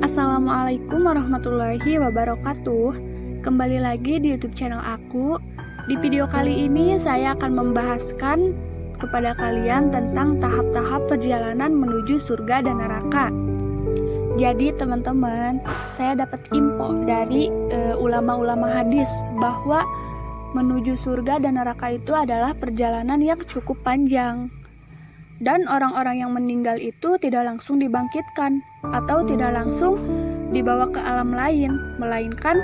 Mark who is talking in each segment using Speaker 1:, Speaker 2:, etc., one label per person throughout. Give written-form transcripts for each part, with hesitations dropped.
Speaker 1: Assalamualaikum warahmatullahi wabarakatuh. Kembali lagi di YouTube channel aku. Di video kali ini saya akan membahaskan kepada kalian tentang tahap-tahap perjalanan menuju surga dan neraka. Jadi teman-teman, saya dapat info dari ulama-ulama hadis bahwa menuju surga dan neraka itu adalah perjalanan yang cukup panjang. Dan orang-orang yang meninggal itu tidak langsung dibangkitkan atau tidak langsung dibawa ke alam lain, melainkan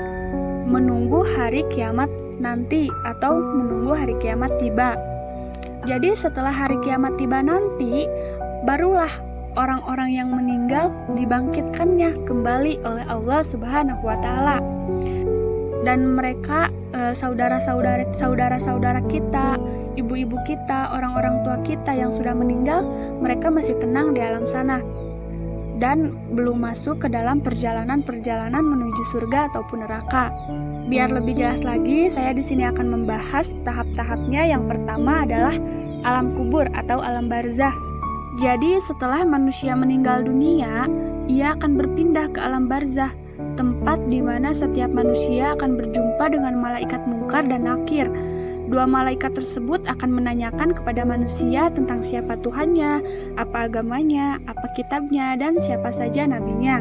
Speaker 1: menunggu hari kiamat nanti atau menunggu hari kiamat tiba. Jadi setelah hari kiamat tiba nanti, barulah orang-orang yang meninggal dibangkitkannya kembali oleh Allah Subhanahu wa Ta'ala. Dan mereka saudara-saudara kita, ibu-ibu kita, orang-orang tua kita yang sudah meninggal, mereka masih tenang di alam sana dan belum masuk ke dalam perjalanan menuju surga ataupun neraka. Biar lebih jelas lagi, saya di sini akan membahas tahap-tahapnya. Yang pertama adalah alam kubur atau alam barzah. Jadi setelah manusia meninggal dunia, ia akan berpindah ke alam barzah, tempat di mana setiap manusia akan berjumpa dengan malaikat Munkar dan Nakir. Dua malaikat tersebut akan menanyakan kepada manusia tentang siapa Tuhannya, apa agamanya, apa kitabnya, dan siapa saja nabinya.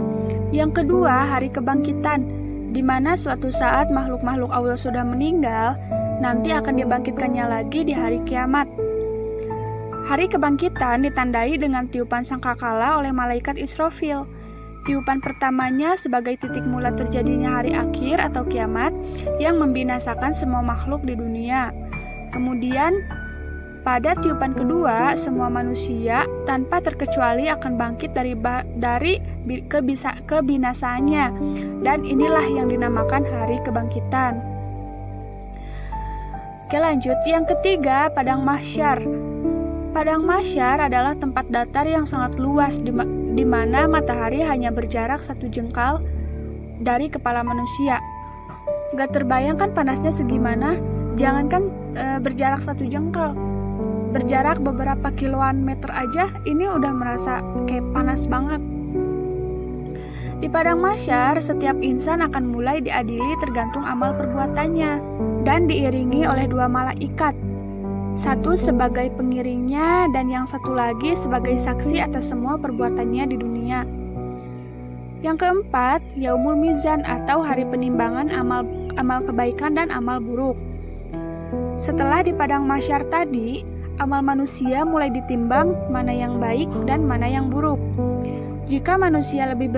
Speaker 1: Yang kedua, hari kebangkitan, di mana suatu saat makhluk-makhluk Allah sudah meninggal, nanti akan dibangkitkannya lagi di hari kiamat. Hari kebangkitan ditandai dengan tiupan sangkakala oleh malaikat Israfil. Tiupan pertamanya sebagai titik mula terjadinya hari akhir atau kiamat yang membinasakan semua makhluk di dunia. Kemudian pada tiupan kedua, semua manusia tanpa terkecuali akan bangkit dari kebinasaannya, dan inilah yang dinamakan hari kebangkitan. Oke, lanjut. Yang ketiga, padang mahsyar. Padang mahsyar adalah tempat datar yang sangat luas di mana matahari hanya berjarak 1 jengkal dari kepala manusia. Gak terbayang kan panasnya segimana? Jangankan berjarak 1 jengkal, berjarak beberapa kiloan meter aja ini udah merasa kayak panas banget. Di padang mahsyar, setiap insan akan mulai diadili tergantung amal perbuatannya dan diiringi oleh 2 malaikat. Satu sebagai pengiringnya dan yang satu lagi sebagai saksi atas semua perbuatannya di dunia. Yang keempat, Yaumul Mizan atau hari penimbangan amal kebaikan dan amal buruk. Setelah di padang mahsyar tadi, amal manusia mulai ditimbang mana yang baik dan mana yang buruk. Jika manusia lebih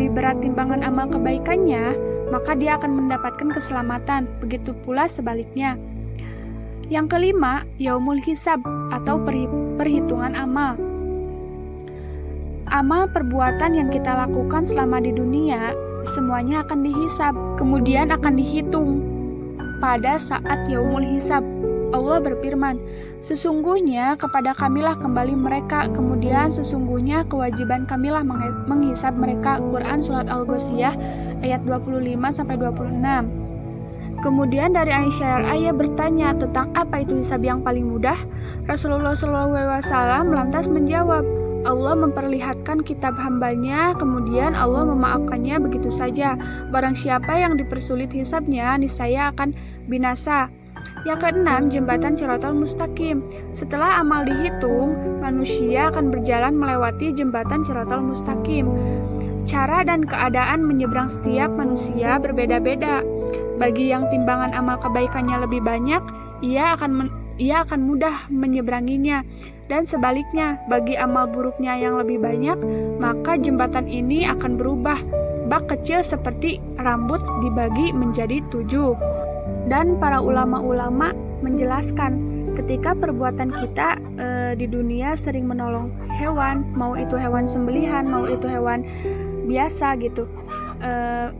Speaker 1: berat timbangan amal kebaikannya, maka dia akan mendapatkan keselamatan, begitu pula sebaliknya. Yang kelima, Yaumul Hisab atau perhitungan amal. Amal perbuatan yang kita lakukan selama di dunia, semuanya akan dihisab, kemudian akan dihitung. Pada saat Yaumul Hisab, Allah berfirman, sesungguhnya kepada kamilah kembali mereka, kemudian sesungguhnya kewajiban kamilah menghisab mereka. Quran Surat Al-Ghasyiyah ayat 25-26. Kemudian dari Aisyah bertanya tentang apa itu hisab yang paling mudah. Rasulullah SAW lantas menjawab, Allah memperlihatkan kitab hambanya, kemudian Allah memaafkannya begitu saja. Barang siapa yang dipersulit hisabnya, niscaya akan binasa. Yang keenam, jembatan Shiratal Mustaqim. Setelah amal dihitung, manusia akan berjalan melewati jembatan Shiratal Mustaqim. Cara dan keadaan menyeberang setiap manusia berbeda-beda. Bagi yang timbangan amal kebaikannya lebih banyak, ia akan mudah menyeberanginya. Dan sebaliknya, bagi amal buruknya yang lebih banyak, maka jembatan ini akan berubah bak kecil seperti rambut dibagi menjadi 7. Dan para ulama-ulama menjelaskan, ketika perbuatan kita di dunia sering menolong hewan, mau itu hewan sembelihan, mau itu hewan biasa gitu,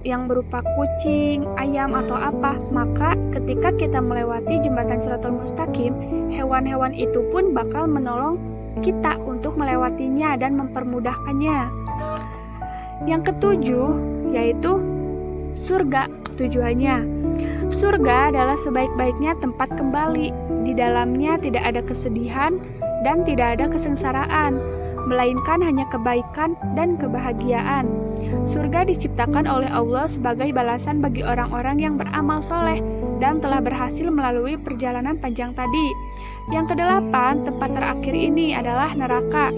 Speaker 1: yang berupa kucing, ayam atau apa, maka ketika kita melewati jembatan Shiratal Mustaqim, hewan-hewan itu pun bakal menolong kita untuk melewatinya dan mempermudahkannya. Yang ketujuh, yaitu surga. Tujuannya, surga adalah sebaik-baiknya tempat kembali. Di dalamnya tidak ada kesedihan dan tidak ada kesengsaraan, melainkan hanya kebaikan dan kebahagiaan. Surga diciptakan oleh Allah sebagai balasan bagi orang-orang yang beramal soleh dan telah berhasil melalui perjalanan panjang tadi. Yang kedelapan, tempat terakhir ini adalah neraka.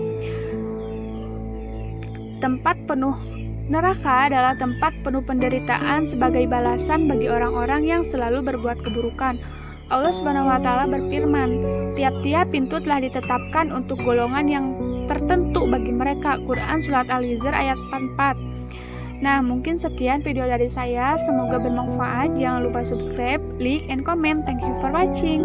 Speaker 1: Neraka adalah tempat penuh penderitaan sebagai balasan bagi orang-orang yang selalu berbuat keburukan. Allah Subhanahu wa Ta'ala berfirman, tiap-tiap pintu telah ditetapkan untuk golongan yang tertentu bagi mereka. Quran Surat Al-Hijr ayat 44. Nah, mungkin sekian video dari saya. Semoga bermanfaat. Jangan lupa subscribe, like, and comment. Thank you for watching.